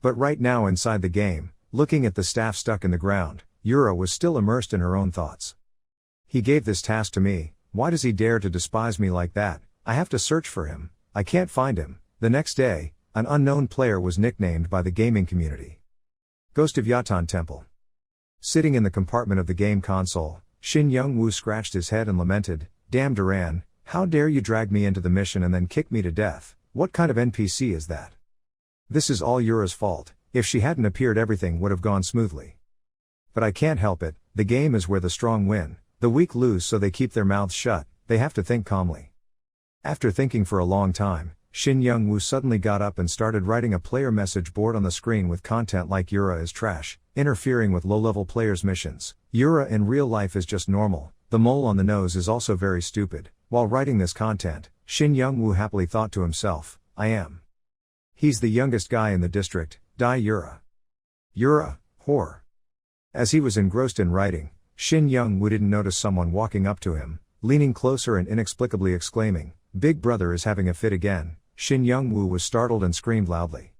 But right now inside the game, looking at the staff stuck in the ground, Yura was still immersed in her own thoughts. He gave this task to me, why does he dare to despise me like that? I have to search for him, I can't find him. The next day, an unknown player was nicknamed by the gaming community Ghost of Yatan Temple. Sitting in the compartment of the game console, Shin Young-woo scratched his head and lamented, "Damn Duran, how dare you drag me into the mission and then kick me to death? What kind of NPC is that? This is all Yura's fault. If she hadn't appeared everything would have gone smoothly. But I can't help it, the game is where the strong win, the weak lose, so they keep their mouths shut, they have to think calmly." After thinking for a long time, Shin Young-woo suddenly got up and started writing a player message board on the screen with content like "Yura is trash, interfering with low-level players' missions. Yura in real life is just normal, the mole on the nose is also very stupid." While writing this content, Shin Young-woo happily thought to himself, He's the youngest guy in the district, die Yura. Yura, whore. As he was engrossed in writing, Shin Young-woo didn't notice someone walking up to him, leaning closer and inexplicably exclaiming, "Big brother is having a fit again." Shin Young-woo was startled and screamed loudly.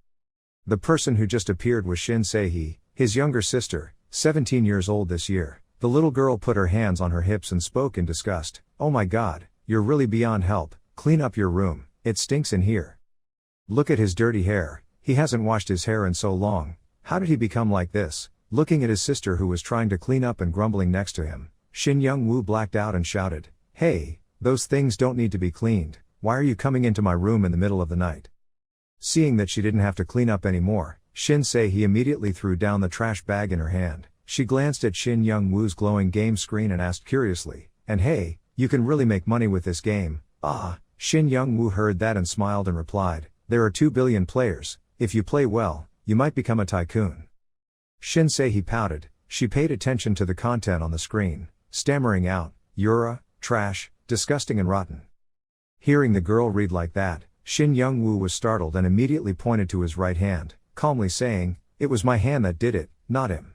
The person who just appeared was Shin Se-hee, his younger sister, 17 years old this year. The little girl put her hands on her hips and spoke in disgust, "Oh my god, you're really beyond help, clean up your room, it stinks in here. Look at his dirty hair, he hasn't washed his hair in so long, how did he become like this?" Looking at his sister who was trying to clean up and grumbling next to him, Shin Young-woo blacked out and shouted, "Hey, those things don't need to be cleaned, why are you coming into my room in the middle of the night?" Seeing that she didn't have to clean up anymore, Shin Se-hee immediately threw down the trash bag in her hand. She glanced at Shin Young-woo's glowing game screen and asked curiously, "And hey, you can really make money with this game?" Shin Young-woo heard that and smiled and replied, "There are 2 billion players, if you play well, you might become a tycoon." Shin Se-hee pouted, she paid attention to the content on the screen, stammering out, "Yura, trash, disgusting and rotten." Hearing the girl read like that, Shin Young-woo was startled and immediately pointed to his right hand, calmly saying, "It was my hand that did it, not him."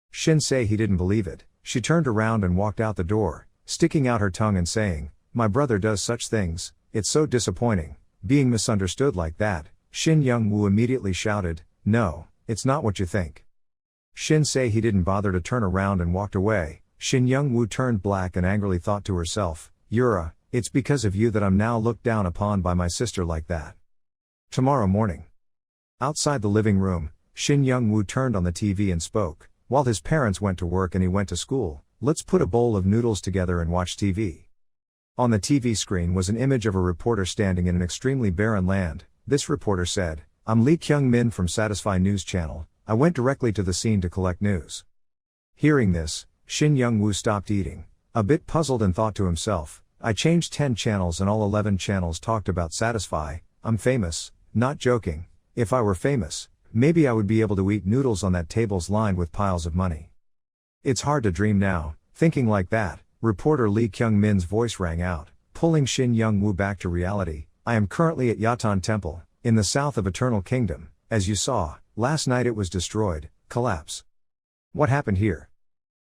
Shin Se-hee didn't believe it. She turned around and walked out the door, sticking out her tongue and saying, "My brother does such things, it's so disappointing." Being misunderstood like that, Shin Young-woo immediately shouted, "No, it's not what you think." Shin Se-hee didn't bother to turn around and walked away. Shin Young-woo turned black and angrily thought to herself, "Yura, it's because of you that I'm now looked down upon by my sister like that." Tomorrow morning. Outside the living room, Shin Young-woo turned on the TV and spoke, "While his parents went to work and he went to school, let's put a bowl of noodles together and watch TV." On the TV screen was an image of a reporter standing in an extremely barren land. This reporter said, "I'm Lee Kyung-min from Satisfy News Channel, I went directly to the scene to collect news." Hearing this, Shin Young-woo stopped eating, a bit puzzled, and thought to himself, "I changed 10 channels and all 11 channels talked about Satisfy, I'm famous, not joking. If I were famous, maybe I would be able to eat noodles on that tables lined with piles of money." It's hard to dream now. Thinking like that, reporter Lee Kyung-min's voice rang out, pulling Shin Young-woo back to reality. "I am currently at Yatan Temple, in the south of Eternal Kingdom. As you saw, last night it was destroyed, collapse. What happened here?"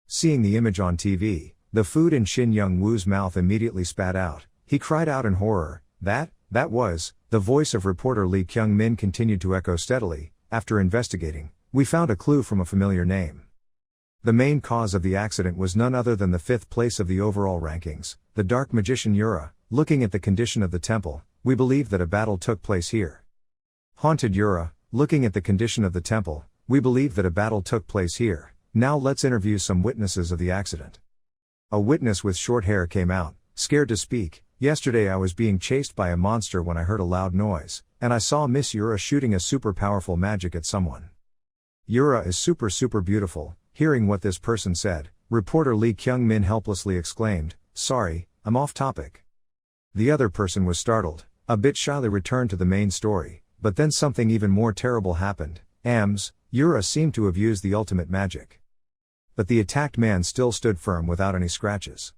Seeing the image on TV, the food in Shin Young-woo's mouth immediately spat out. He cried out in horror, That was," the voice of reporter Lee Kyung-min continued to echo steadily, "After investigating, we found a clue from a familiar name. The main cause of the accident was none other than the 5th place of the overall rankings, the dark magician Yura. Looking at the condition of the temple, we believe that a battle took place here. Haunted Yura, looking at the condition of the temple, we believe that a battle took place here. Now let's interview some witnesses of the accident." A witness with short hair came out, scared to speak. "Yesterday I was being chased by a monster when I heard a loud noise, and I saw Miss Yura shooting a super powerful magic at someone. Yura is super beautiful." Hearing what this person said, reporter Lee Kyung-min helplessly exclaimed, "Sorry, I'm off topic." The other person was startled, a bit shyly returned to the main story, but then something even more terrible happened. Yura seemed to have used the ultimate magic. But the attacked man still stood firm without any scratches.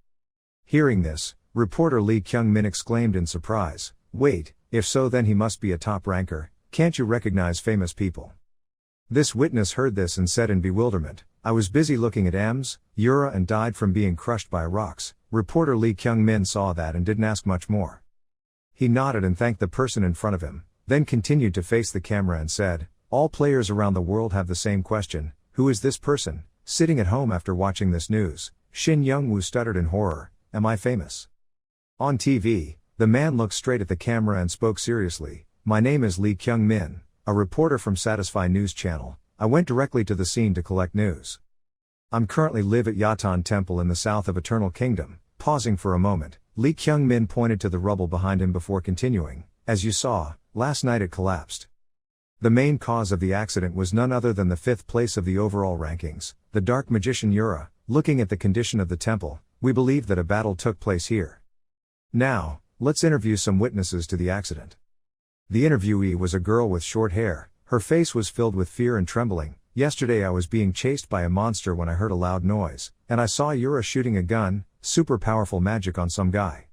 Hearing this, reporter Lee Kyung-min exclaimed in surprise, "Wait, if so then he must be a top ranker, can't you recognize famous people?" This witness heard this and said in bewilderment, "I was busy looking at Yura and died from being crushed by rocks." Reporter Lee Kyung-min saw that and didn't ask much more. He nodded and thanked the person in front of him, then continued to face the camera and said, All players around the world have the same question, who is this person, sitting at home after watching this news? Shin Young-woo stuttered in horror, am I famous? On TV, the man looked straight at the camera and spoke seriously, my name is Lee Kyung-min, a reporter from Satisfy News Channel. I went directly to the scene to collect news. I'm currently live at Yatan Temple in the south of Eternal Kingdom. Pausing for a moment, Lee Kyung-min pointed to the rubble behind him before continuing, as you saw, last night it collapsed. The main cause of the accident was none other than the 5th place of the overall rankings, the dark magician Yura. Looking at the condition of the temple, we believe that a battle took place here. Now, let's interview some witnesses to the accident. The interviewee was a girl with short hair, her face was filled with fear and trembling. Yesterday I was being chased by a monster when I heard a loud noise, and I saw Yura shooting a gun, super powerful magic on some guy.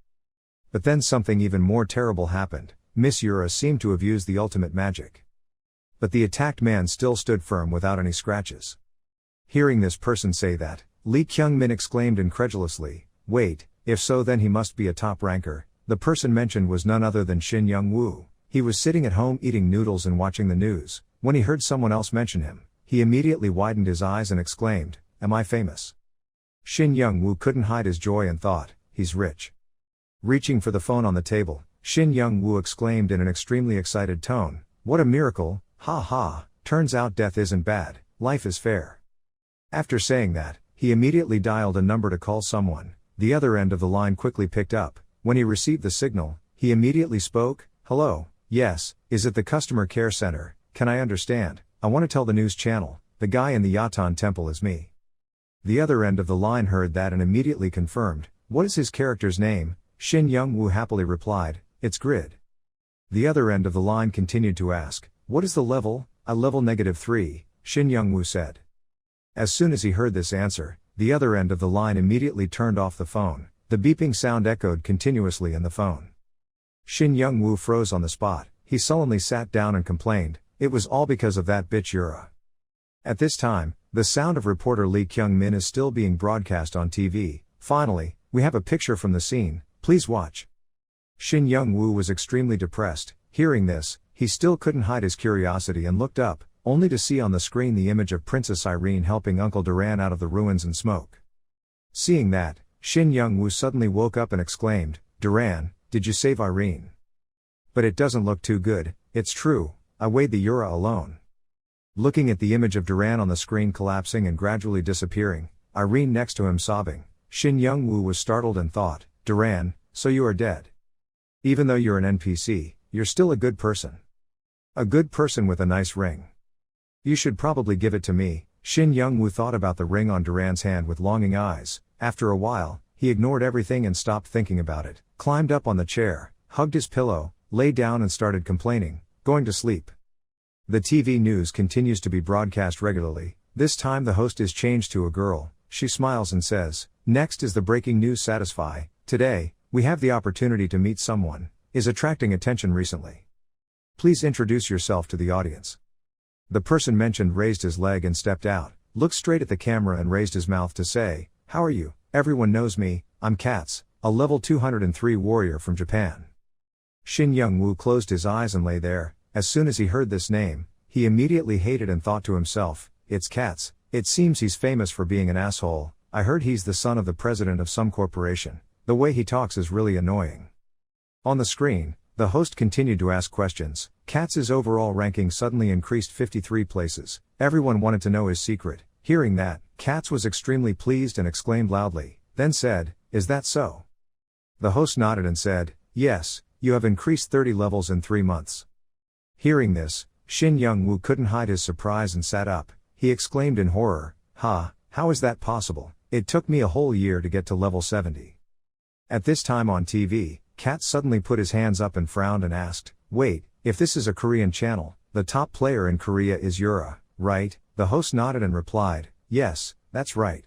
But then something even more terrible happened, Miss Yura seemed to have used the ultimate magic. But the attacked man still stood firm without any scratches. Hearing this person say that, Lee Kyung-min exclaimed incredulously, wait, if so then he must be a top ranker. The person mentioned was none other than Shin Young-woo. He was sitting at home eating noodles and watching the news. When he heard someone else mention him, he immediately widened his eyes and exclaimed, am I famous? Shin Young-woo couldn't hide his joy and thought, he's rich. Reaching for the phone on the table, Shin Young-woo exclaimed in an extremely excited tone, what a miracle, ha ha, turns out death isn't bad, life is fair. After saying that, he immediately dialed a number to call someone. The other end of the line quickly picked up. When he received the signal, he immediately spoke, hello, yes, is it the customer care center? Can I understand? I want to tell the news channel, the guy in the Yatan temple is me. The other end of the line heard that and immediately confirmed, what is his character's name? Shin Young-woo happily replied, it's Grid. The other end of the line continued to ask, what is the level? I level -3, Shin Young-woo said. As soon as he heard this answer, the other end of the line immediately turned off the phone. The beeping sound echoed continuously in the phone. Shin Young-woo froze on the spot. He sullenly sat down and complained, it was all because of that bitch Yura. At this time, the sound of reporter Lee Kyung-min is still being broadcast on TV. Finally, we have a picture from the scene, please watch. Shin Young-woo was extremely depressed. Hearing this, he still couldn't hide his curiosity and looked up, only to see on the screen the image of Princess Irene helping Uncle Duran out of the ruins and smoke. Seeing that, Shin Young-woo suddenly woke up and exclaimed, Duran, did you save Irene? But it doesn't look too good, it's true, I weighed the Yura alone. Looking at the image of Duran on the screen collapsing and gradually disappearing, Irene next to him sobbing, Shin Young-woo was startled and thought, Duran, so you are dead. Even though you're an NPC, you're still a good person. A good person with a nice ring. You should probably give it to me. Shin Young-woo thought about the ring on Duran's hand with longing eyes. After a while, he ignored everything and stopped thinking about it, climbed up on the chair, hugged his pillow, lay down and started complaining, going to sleep. The TV news continues to be broadcast regularly. This time the host is changed to a girl. She smiles and says, next is the breaking news Satisfy. Today, we have the opportunity to meet someone, is attracting attention recently. Please introduce yourself to the audience. The person mentioned raised his leg and stepped out, looked straight at the camera and raised his mouth to say, how are you? Everyone knows me, I'm Katz, a level 203 warrior from Japan. Shin Young-woo closed his eyes and lay there. As soon as he heard this name, he immediately hated and thought to himself, it's Katz, it seems he's famous for being an asshole. I heard he's the son of the president of some corporation. The way he talks is really annoying. On the screen, the host continued to ask questions. Katz's overall ranking suddenly increased 53 places. Everyone wanted to know his secret. Hearing that, Katz was extremely pleased and exclaimed loudly, then said, is that so? The host nodded and said, yes, you have increased 30 levels in 3 months. Hearing this, Shin Young-woo couldn't hide his surprise and sat up. He exclaimed in horror, how is that possible? It took me a whole year to get to level 70. At this time on TV, Katz suddenly put his hands up and frowned and asked, wait, if this is a Korean channel, the top player in Korea is Yura, right? The host nodded and replied, yes, that's right.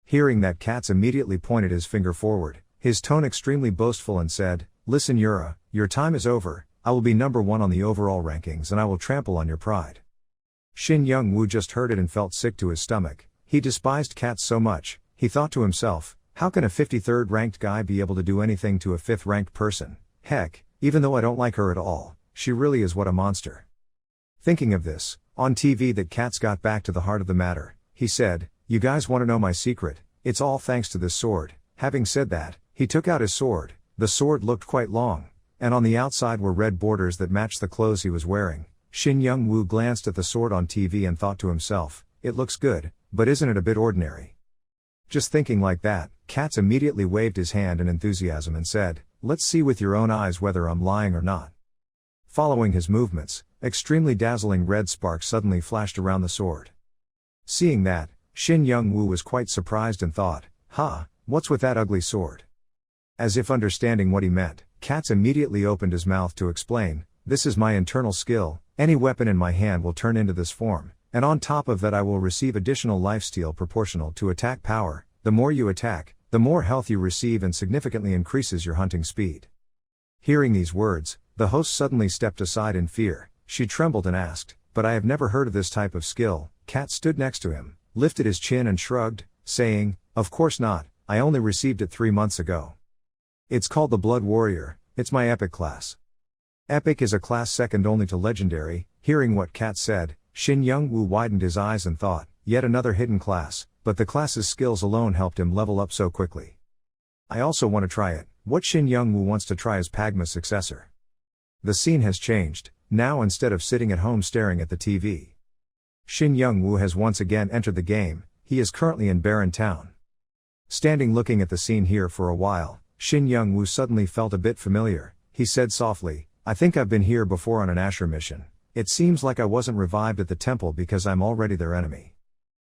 Hearing that, Katz immediately pointed his finger forward, his tone extremely boastful and said, listen Yura, your time is over, I will be number 1 on the overall rankings and I will trample on your pride. Shin Young-woo just heard it and felt sick to his stomach. He despised Katz so much. He thought to himself, how can a 53rd ranked guy be able to do anything to a 5th ranked person? Heck, even though I don't like her at all, she really is what a monster. Thinking of this, on TV that Katz got back to the heart of the matter. He said, "You guys want to know my secret? It's all thanks to this sword." Having said that, he took out his sword. The sword looked quite long, and on the outside were red borders that matched the clothes he was wearing. Shin Young-woo glanced at the sword on TV and thought to himself, "It looks good, but isn't it a bit ordinary?" Just thinking like that, Katz immediately waved his hand in enthusiasm and said, "Let's see with your own eyes whether I'm lying or not." Following his movements, extremely dazzling red sparks suddenly flashed around the sword. Seeing that, Shin Young-woo was quite surprised and thought, what's with that ugly sword?" As if understanding what he meant, Katz immediately opened his mouth to explain, "This is my internal skill, any weapon in my hand will turn into this form, and on top of that I will receive additional lifesteal proportional to attack power. The more you attack, the more health you receive and significantly increases your hunting speed." Hearing these words, the host suddenly stepped aside in fear. She trembled and asked, "But I have never heard of this type of skill." Katz stood next to him, lifted his chin and shrugged, saying, "Of course not, I only received it 3 months ago. It's called the Blood Warrior, it's my epic class." Epic is a class second only to legendary. Hearing what Katz said, Shin Young-woo widened his eyes and thought, yet another hidden class, but the class's skills alone helped him level up so quickly. "I also want to try it." What Shin Young-woo wants to try is Pagma's successor. The scene has changed. Now instead of sitting at home staring at the TV, Shin Young-woo has once again entered the game. He is currently in Barren Town. Standing looking at the scene here for a while, Shin Young-woo suddenly felt a bit familiar. He said softly, "I think I've been here before on an Asher mission. It seems like I wasn't revived at the temple because I'm already their enemy."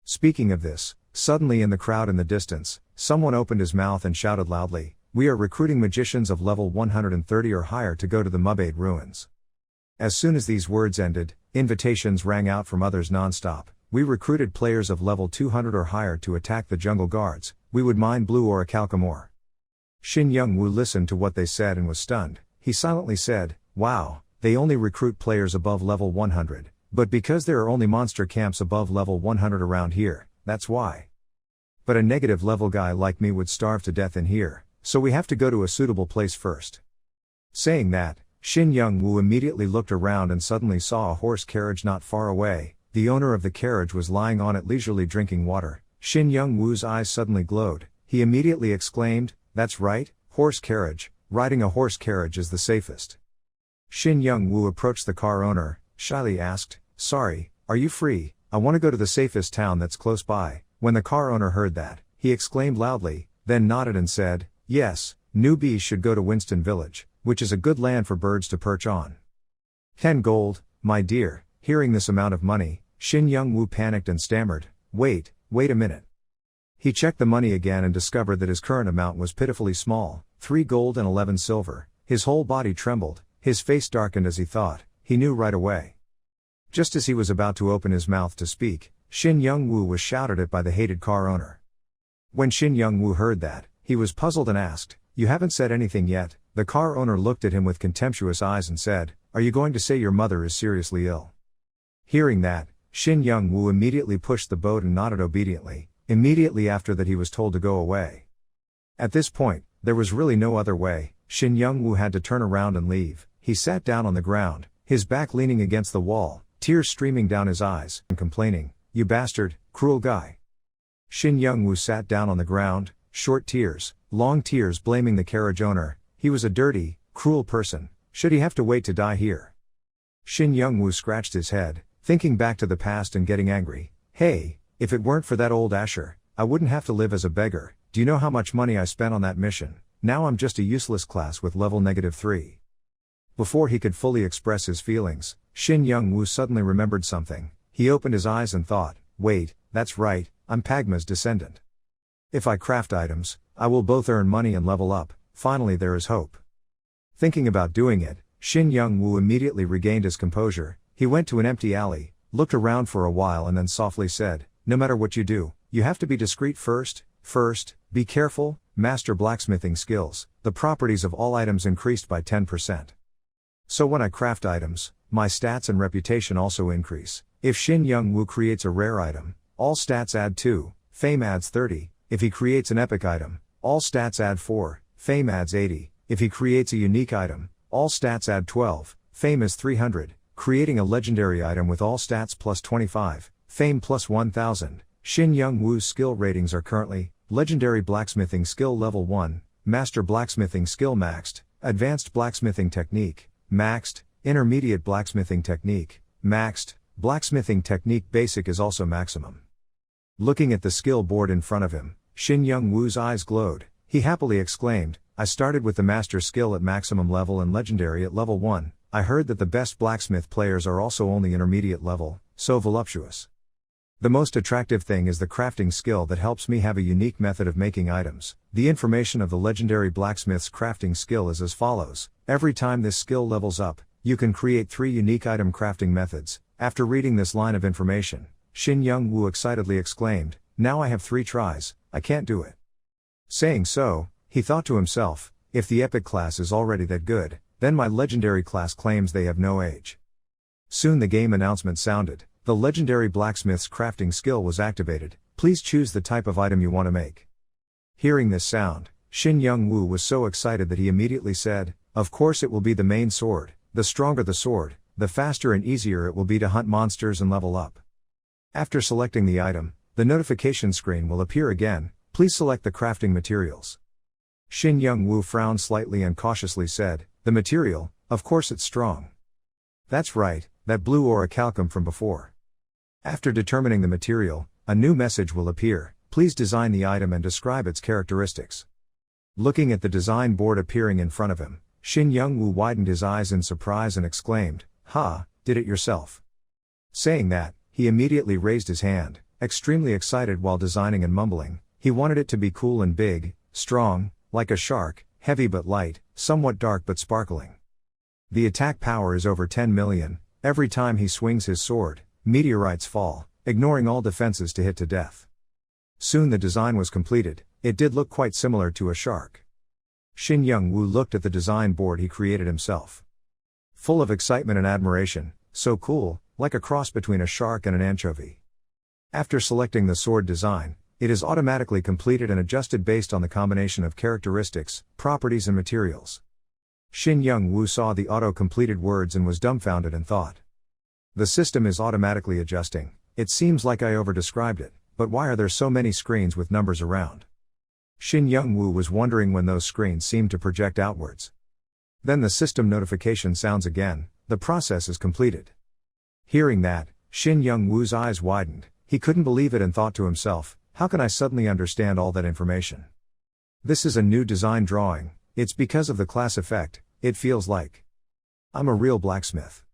Speaking of this, suddenly in the crowd in the distance, someone opened his mouth and shouted loudly, "We are recruiting magicians of level 130 or higher to go to the Mubade ruins." As soon as these words ended, invitations rang out from others non-stop. "We recruited players of level 200 or higher to attack the jungle guards. We would mine blue or a Calcamore." Shin Young-woo listened to what they said and was stunned. He silently said, "Wow, they only recruit players above level 100, but because there are only monster camps above level 100 around here, that's why. But a negative level guy like me would starve to death in here, so we have to go to a suitable place first." Saying that, Shin Young-woo immediately looked around and suddenly saw a horse carriage not far away. The owner of the carriage was lying on it leisurely drinking water. Shin Young-woo's eyes suddenly glowed. He immediately exclaimed, "That's right, horse carriage. Riding a horse carriage is the safest." Shin Young-woo approached the car owner, shyly asked, "Sorry, are you free? I want to go to the safest town that's close by." When the car owner heard that, he exclaimed loudly, then nodded and said, "Yes, newbies should go to Winston Village, which is a good land for birds to perch on. 10 gold, my dear." Hearing this amount of money, Shin Young-woo panicked and stammered, wait a minute." He checked the money again and discovered that his current amount was pitifully small, 3 gold and 11 silver. His whole body trembled, his face darkened as he thought, he knew right away. Just as he was about to open his mouth to speak, Shin Young-woo was shouted at by the hated car owner. When Shin Young-woo heard that, he was puzzled and asked, "You haven't said anything yet?" The car owner looked at him with contemptuous eyes and said, "Are you going to say your mother is seriously ill?" Hearing that, Shin Young-woo immediately pushed the boat and nodded obediently. Immediately after that he was told to go away. At this point, there was really no other way. Shin Young-woo had to turn around and leave. He sat down on the ground, his back leaning against the wall, tears streaming down his eyes, and complaining, "You bastard, cruel guy." Shin Young-woo sat down on the ground, short tears, long tears blaming the carriage owner. He was a dirty, cruel person. Should he have to wait to die here? Shin Young-woo scratched his head, thinking back to the past and getting angry. Hey, if it weren't for that old Asher, I wouldn't have to live as a beggar. Do you know how much money I spent on that mission? Now I'm just a useless class with level -3. Before he could fully express his feelings, Shin Young-woo suddenly remembered something. He opened his eyes and thought, wait, that's right, I'm Pagma's descendant. If I craft items, I will both earn money and level up. Finally there is hope. Thinking about doing it, Shin Young-woo immediately regained his composure. He went to an empty alley, looked around for a while and then softly said, "No matter what you do, you have to be discreet first. Be careful, master blacksmithing skills. The properties of all items increased by 10%. So when I craft items, my stats and reputation also increase. If Shin Young-woo creates a rare item, all stats add 2, fame adds 30. If he creates an epic item, all stats add 4, fame adds 80. If he creates a unique item, all stats add 12, fame is 300. creating a legendary item with all stats plus 25, fame plus 1000. Shin Young Woo's skill ratings are currently: Legendary Blacksmithing Skill Level 1, Master Blacksmithing Skill Maxed, Advanced Blacksmithing Technique, Maxed, Intermediate Blacksmithing Technique, Maxed, Blacksmithing Technique Basic is also maximum. Looking at the skill board in front of him, Shin Young Woo's eyes glowed. He happily exclaimed, "I started with the Master skill at maximum level and Legendary at level 1, I heard that the best blacksmith players are also only intermediate level, so voluptuous. The most attractive thing is the crafting skill that helps me have a unique method of making items. The information of the legendary blacksmith's crafting skill is as follows. Every time this skill levels up, you can create 3 unique item crafting methods." After reading this line of information, Shin Young Woo excitedly exclaimed, "Now I have 3 tries, I can't do it." Saying so, he thought to himself, if the epic class is already that good, then my legendary class claims they have no age. Soon the game announcement sounded. The legendary blacksmith's crafting skill was activated. Please choose the type of item you want to make. Hearing this sound, Shin Young Woo was so excited that he immediately said, "Of course it will be the main sword. The stronger the sword, the faster and easier it will be to hunt monsters and level up." After selecting the item, the notification screen will appear again. Please select the crafting materials. Shin Young Woo frowned slightly and cautiously said, "The material, of course it's strong." "That's right, that blue orichalcum from before." After determining the material, a new message will appear. Please design the item and describe its characteristics. Looking at the design board appearing in front of him, Shin Young Woo widened his eyes in surprise and exclaimed, "Ha, did it yourself?" Saying that, he immediately raised his hand, extremely excited while designing and mumbling. He wanted it to be cool and big, strong, like a shark, heavy but light, somewhat dark but sparkling. The attack power is over 10 million, every time he swings his sword, meteorites fall, ignoring all defenses to hit to death. Soon the design was completed. It did look quite similar to a shark. Shin Young Woo looked at the design board he created himself. Full of excitement and admiration, so cool, like a cross between a shark and an anchovy. After selecting the sword design, it is automatically completed and adjusted based on the combination of characteristics, properties and materials. Shin Young Woo saw the auto-completed words and was dumbfounded and thought, "The system is automatically adjusting. It seems like I over-described it, but why are there so many screens with numbers around?" Shin Young Woo was wondering when those screens seemed to project outwards. Then the system notification sounds again. The process is completed. Hearing that, Shin Young Woo's eyes widened. He couldn't believe it and thought to himself, how can I suddenly understand all that information? This is a new design drawing. It's because of the class effect. It feels like I'm a real blacksmith.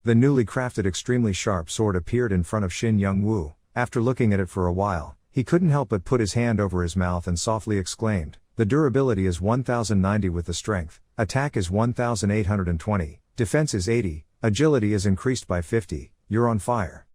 The newly crafted extremely sharp sword appeared in front of Shin Young Woo. After looking at it for a while, he couldn't help but put his hand over his mouth and softly exclaimed, "The durability is 1090 with the strength, attack is 1820, defense is 80, agility is increased by 50, you're on fire."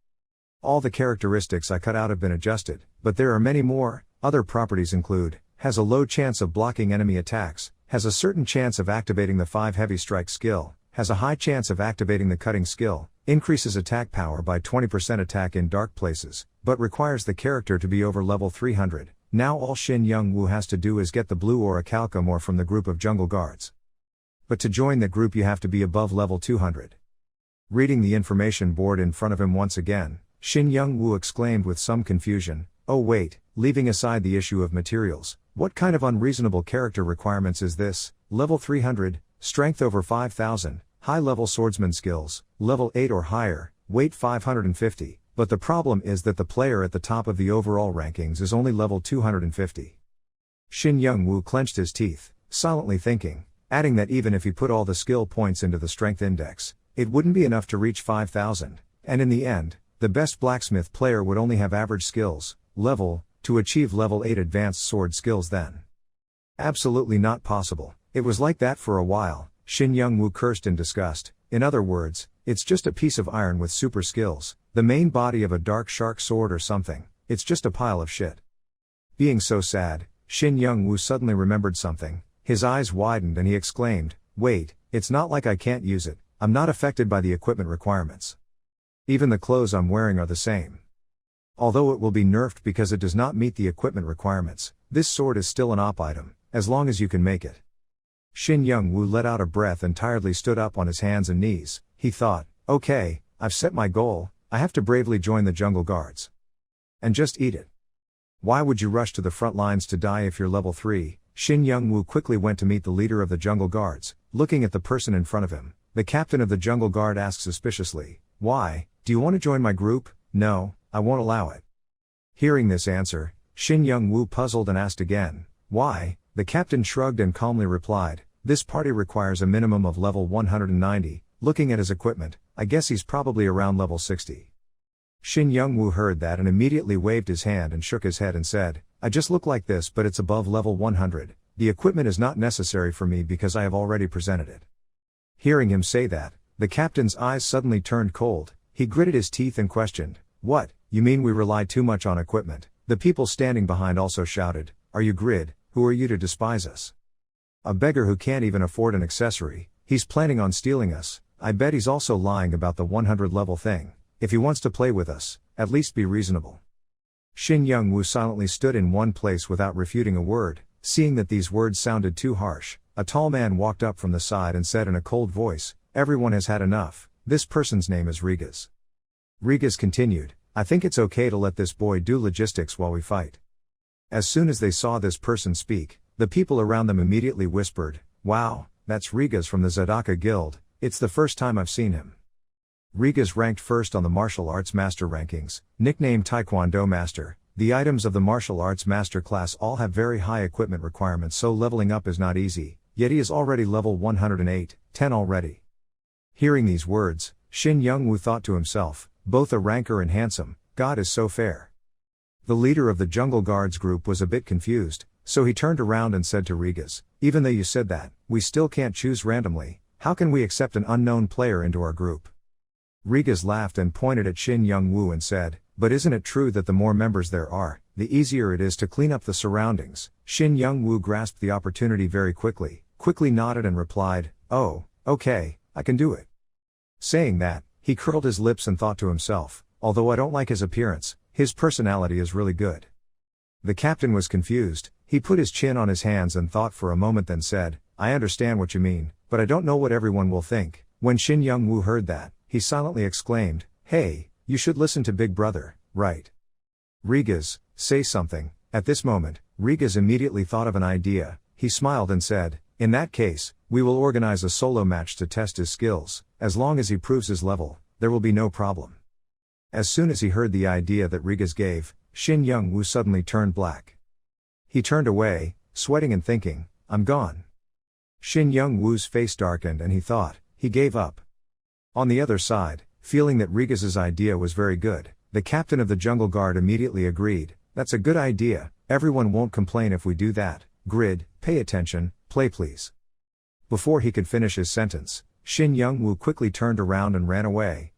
All the characteristics I cut out have been adjusted, but there are many more. Other properties include, has a low chance of blocking enemy attacks, has a certain chance of activating the 5 heavy strike skill, has a high chance of activating the cutting skill, increases attack power by 20% attack in dark places, but requires the character to be over level 300. Now all Shin Young Woo has to do is get the blue orichalcum or from the group of jungle guards. But to join the group you have to be above level 200. Reading the information board in front of him once again, Shin Young Woo exclaimed with some confusion, "Oh wait, leaving aside the issue of materials, what kind of unreasonable character requirements is this? Level 300, strength over 5000, high-level swordsman skills, level 8 or higher, weight 550, but the problem is that the player at the top of the overall rankings is only level 250. Shin Young Woo clenched his teeth, silently thinking, adding that even if he put all the skill points into the strength index, it wouldn't be enough to reach 5000, and in the end, the best blacksmith player would only have average skills, level, to achieve level 8 advanced sword skills then. Absolutely not possible. It was like that for a while. Shin Young Woo cursed in disgust. In other words, it's just a piece of iron with super skills, the main body of a dark shark sword or something. It's just a pile of shit. Being so sad, Shin Young Woo suddenly remembered something. His eyes widened and he exclaimed, "Wait, it's not like I can't use it. I'm not affected by the equipment requirements. Even the clothes I'm wearing are the same. Although it will be nerfed because it does not meet the equipment requirements, this sword is still an op item, as long as you can make it." Shin Young Woo let out a breath and tiredly stood up on his hands and knees. He thought, Okay, I've set my goal, I have to bravely join the jungle guards. And just eat it. Why would you rush to the front lines to die if you're level 3? Shin Young-woo quickly went to meet the leader of the jungle guards, looking at the person in front of him. The captain of the jungle guard asked suspiciously, "Why, do you want to join my group?" "No, I won't allow it." Hearing this answer, Shin Young-woo puzzled and asked again, "Why?" The captain shrugged and calmly replied, "This party requires a minimum of level 190, looking at his equipment, I guess he's probably around level 60. Shin Young-woo heard that and immediately waved his hand and shook his head and said, "I just look like this but it's above level 100, the equipment is not necessary for me because I have already presented it." Hearing him say that, the captain's eyes suddenly turned cold, he gritted his teeth and questioned, "What, you mean we rely too much on equipment?" The people standing behind also shouted, "Are you Grid? Who are you to despise us? A beggar who can't even afford an accessory, he's planning on stealing us, I bet he's also lying about the 100 level thing. If he wants to play with us, at least be reasonable." Shin Young-woo silently stood in one place without refuting a word. Seeing that these words sounded too harsh, a tall man walked up from the side and said in a cold voice, "Everyone has had enough, this person's name is Rigas." Rigas continued, "I think it's okay to let this boy do logistics while we fight." As soon as they saw this person speak, the people around them immediately whispered, "Wow, that's Rigas from the Zadaka Guild, it's the first time I've seen him." Rigas ranked first on the martial arts master rankings, nicknamed Taekwondo Master. The items of the martial arts master class all have very high equipment requirements, so leveling up is not easy, yet he is already level 108, 10 already. Hearing these words, Shin Young-woo thought to himself, both a ranker and handsome, God is so fair. The leader of the jungle guards group was a bit confused, so he turned around and said to Rigas, "Even though you said that, we still can't choose randomly, how can we accept an unknown player into our group?" Rigas laughed and pointed at Shin Young-woo and said, "But isn't it true that the more members there are, the easier it is to clean up the surroundings?" Shin Young-woo grasped the opportunity very quickly nodded and replied, "Oh, okay, I can do it." Saying that, he curled his lips and thought to himself, "Although I don't like his appearance, his personality is really good." The captain was confused, he put his chin on his hands and thought for a moment, then said, "I understand what you mean, but I don't know what everyone will think." When Shin Young-woo heard that, he silently exclaimed, "Hey, you should listen to Big Brother, right? Rigas, say something." At this moment, Rigas immediately thought of an idea, he smiled and said, "In that case, we will organize a solo match to test his skills, as long as he proves his level, there will be no problem." As soon as he heard the idea that Rigas gave, Shin Young-woo suddenly turned black. He turned away, sweating and thinking, "I'm gone." Shin Young-woo's face darkened and he thought, he gave up. On the other side, feeling that Rigas's idea was very good, the captain of the jungle guard immediately agreed, "That's a good idea, everyone won't complain if we do that. Grid, pay attention, play please." Before he could finish his sentence, Shin Young-woo quickly turned around and ran away.